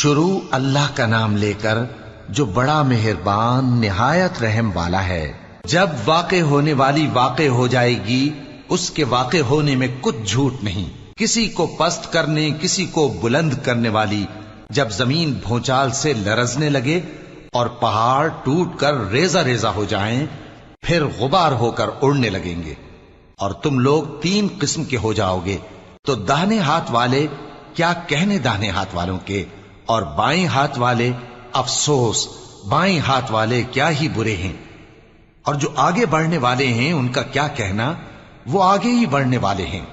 شروع اللہ کا نام لے کر جو بڑا مہربان نہایت رحم والا ہے۔ جب واقع ہونے والی واقع ہو جائے گی، اس کے واقع ہونے میں کچھ جھوٹ نہیں، کسی کو پست کرنے کسی کو بلند کرنے والی۔ جب زمین بھونچال سے لرزنے لگے اور پہاڑ ٹوٹ کر ریزہ ریزہ ہو جائیں، پھر غبار ہو کر اڑنے لگیں گے، اور تم لوگ 3 قسم کے ہو جاؤ گے، تو داہنے ہاتھ والے کیا کہنے داہنے ہاتھ والوں کے، اور بائیں ہاتھ والے افسوس، بائیں ہاتھ والے کیا ہی برے ہیں، اور جو آگے بڑھنے والے ہیں ان کا کیا کہنا، وہ آگے ہی بڑھنے والے ہیں،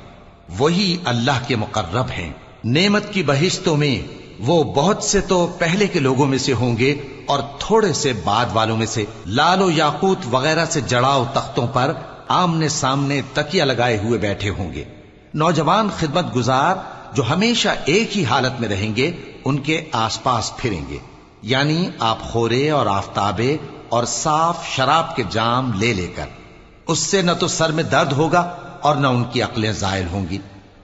وہی اللہ کے مقرب ہیں۔ نعمت کی بہشتوں میں وہ بہت سے تو پہلے کے لوگوں میں سے ہوں گے اور تھوڑے سے بعد والوں میں سے، لال و یاقوت وغیرہ سے جڑاؤ تختوں پر آمنے سامنے تکیہ لگائے ہوئے بیٹھے ہوں گے۔ نوجوان خدمت گزار جو ہمیشہ ایک ہی حالت میں رہیں گے ان کے آس پاس پھریں گے، یعنی آپ خورے اور آفتابے اور صاف شراب کے جام لے لے کر۔ اس سے نہ تو سر میں درد ہوگا اور نہ ان کی عقلیں زائل ہوں گی،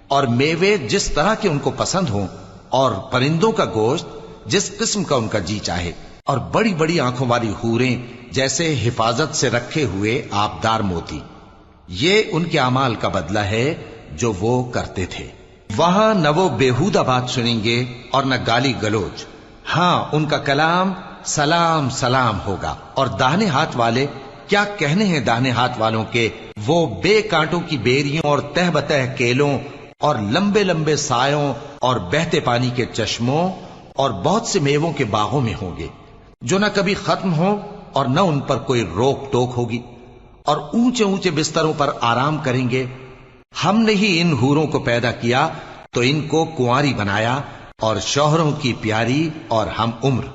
اور میوے جس طرح کے ان کو پسند ہوں، اور پرندوں کا گوشت جس قسم کا ان کا جی چاہے، اور بڑی بڑی آنکھوں والی حوریں جیسے حفاظت سے رکھے ہوئے آبدار موتی۔ یہ ان کے اعمال کا بدلہ ہے جو وہ کرتے تھے۔ وہاں نہ وہ بیہودہ بات سنیں گے اور نہ گالی گلوچ، ہاں ان کا کلام سلام سلام ہوگا۔ اور داہنے ہاتھ والے کیا کہنے ہیں داہنے ہاتھ والوں کے، وہ بے کانٹوں کی بیریوں اور تہ بتہ کیلوں اور لمبے لمبے سایوں اور بہتے پانی کے چشموں اور بہت سے میووں کے باغوں میں ہوں گے، جو نہ کبھی ختم ہوں اور نہ ان پر کوئی روک ٹوک ہوگی، اور اونچے اونچے بستروں پر آرام کریں گے۔ ہم نے ہی ان حوروں کو پیدا کیا تو ان کو کنواری بنایا، اور شوہروں کی پیاری اور ہم عمر،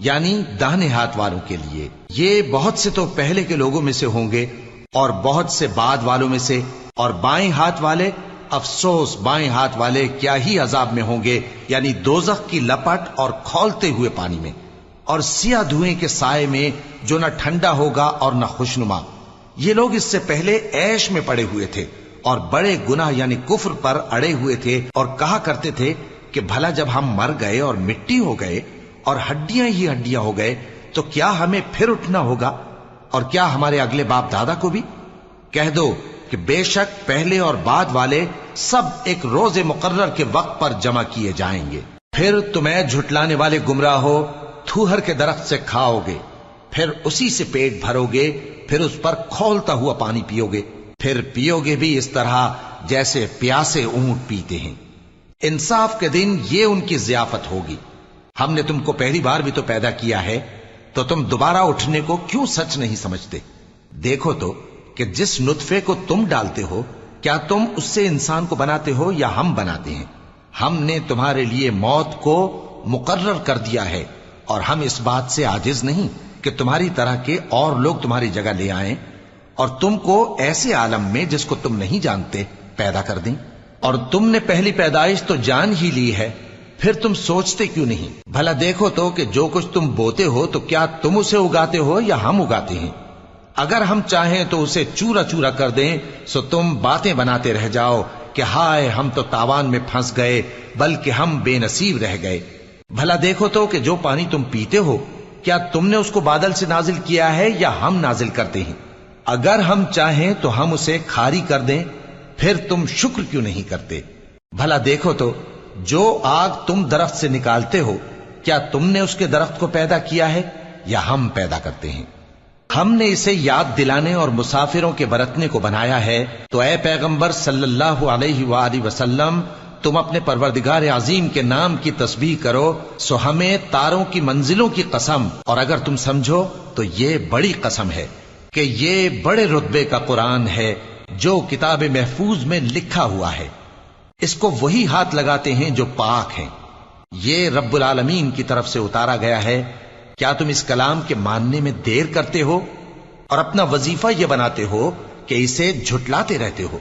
یعنی داہنے ہاتھ والوں کے لیے۔ یہ بہت سے تو پہلے کے لوگوں میں سے ہوں گے اور بہت سے بعد والوں میں سے، اور بائیں ہاتھ والے افسوس، بائیں ہاتھ والے کیا ہی عذاب میں ہوں گے، یعنی دوزخ کی لپٹ اور کھولتے ہوئے پانی میں، اور سیاہ دھوئیں کے سائے میں جو نہ ٹھنڈا ہوگا اور نہ خوشنما۔ یہ لوگ اس سے پہلے عیش میں پڑے ہوئے تھے اور بڑے گناہ یعنی کفر پر اڑے ہوئے تھے، اور کہا کرتے تھے کہ بھلا جب ہم مر گئے اور مٹی ہو گئے اور ہڈیاں ہی ہڈیاں ہو گئے تو کیا ہمیں پھر اٹھنا ہوگا، اور کیا ہمارے اگلے باپ دادا کو بھی؟ کہہ دو کہ بے شک پہلے اور بعد والے سب ایک روز مقرر کے وقت پر جمع کیے جائیں گے۔ پھر تمہیں جھٹلانے والے گمراہ ہو، تھوہر کے درخت سے کھاؤ گے، پھر اسی سے پیٹ بھرو گے، پھر اس پر کھولتا ہوا پانی پیو گے، پھر پیو گے بھی اس طرح جیسے پیاسے اونٹ پیتے ہیں۔ انصاف کے دن یہ ان کی ضیافت ہوگی۔ ہم نے تم کو پہلی بار بھی تو پیدا کیا ہے، تو تم دوبارہ اٹھنے کو کیوں سچ نہیں سمجھتے؟ دیکھو تو کہ جس نطفے کو تم ڈالتے ہو، کیا تم اس سے انسان کو بناتے ہو یا ہم بناتے ہیں؟ ہم نے تمہارے لیے موت کو مقرر کر دیا ہے، اور ہم اس بات سے عاجز نہیں کہ تمہاری طرح کے اور لوگ تمہاری جگہ لے آئیں اور تم کو ایسے عالم میں جس کو تم نہیں جانتے پیدا کر دیں۔ اور تم نے پہلی پیدائش تو جان ہی لی ہے، پھر تم سوچتے کیوں نہیں؟ بھلا دیکھو تو کہ جو کچھ تم بوتے ہو تو کیا تم اسے اگاتے ہو یا ہم اگاتے ہیں؟ اگر ہم چاہیں تو اسے چورا چورا کر دیں، سو تم باتیں بناتے رہ جاؤ کہ ہائے ہم تو تاوان میں پھنس گئے، بلکہ ہم بے نصیب رہ گئے۔ بھلا دیکھو تو کہ جو پانی تم پیتے ہو، کیا تم نے اس کو بادل سے نازل کیا ہے یا ہم نازل کرتے ہیں؟ اگر ہم چاہیں تو ہم اسے کھاری کر دیں، پھر تم شکر کیوں نہیں کرتے؟ بھلا دیکھو تو جو آگ تم درخت سے نکالتے ہو، کیا تم نے اس کے درخت کو پیدا کیا ہے یا ہم پیدا کرتے ہیں؟ ہم نے اسے یاد دلانے اور مسافروں کے برتنے کو بنایا ہے، تو اے پیغمبر صلی اللہ علیہ وآلہ وسلم، تم اپنے پروردگار عظیم کے نام کی تسبیح کرو، سو ہمیں تاروں کی منزلوں کی قسم، اور اگر تم سمجھو تو یہ بڑی قسم ہے کہ یہ بڑے رتبے کا قرآن ہے جو کتاب محفوظ میں لکھا ہوا ہے۔ اس کو وہی ہاتھ لگاتے ہیں جو پاک ہیں، یہ رب العالمین کی طرف سے اتارا گیا ہے۔ کیا تم اس کلام کے ماننے میں دیر کرتے ہو اور اپنا وظیفہ یہ بناتے ہو کہ اسے جھٹلاتے رہتے ہو؟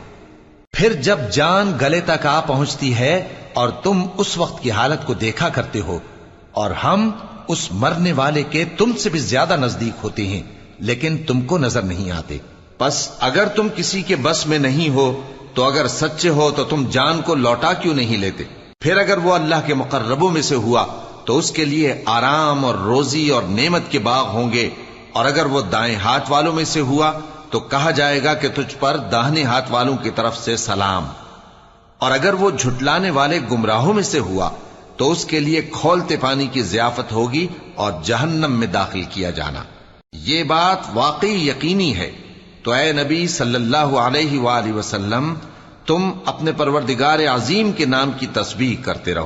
پھر جب جان گلے تک آ پہنچتی ہے اور تم اس وقت کی حالت کو دیکھا کرتے ہو، اور ہم اس مرنے والے کے تم سے بھی زیادہ نزدیک ہوتے ہیں، لیکن تم کو نظر نہیں آتے۔ پس اگر تم کسی کے بس میں نہیں ہو تو اگر سچے ہو تو تم جان کو لوٹا کیوں نہیں لیتے؟ پھر اگر وہ اللہ کے مقربوں میں سے ہوا تو اس کے لیے آرام اور روزی اور نعمت کے باغ ہوں گے، اور اگر وہ دائیں ہاتھ والوں میں سے ہوا تو کہا جائے گا کہ تجھ پر داہنے ہاتھ والوں کی طرف سے سلام، اور اگر وہ جھٹلانے والے گمراہوں میں سے ہوا تو اس کے لیے کھولتے پانی کی ضیافت ہوگی اور جہنم میں داخل کیا جانا۔ یہ بات واقعی یقینی ہے، تو اے نبی صلی اللہ علیہ وآلہ وسلم، تم اپنے پروردگار عظیم کے نام کی تسبیح کرتے رہو۔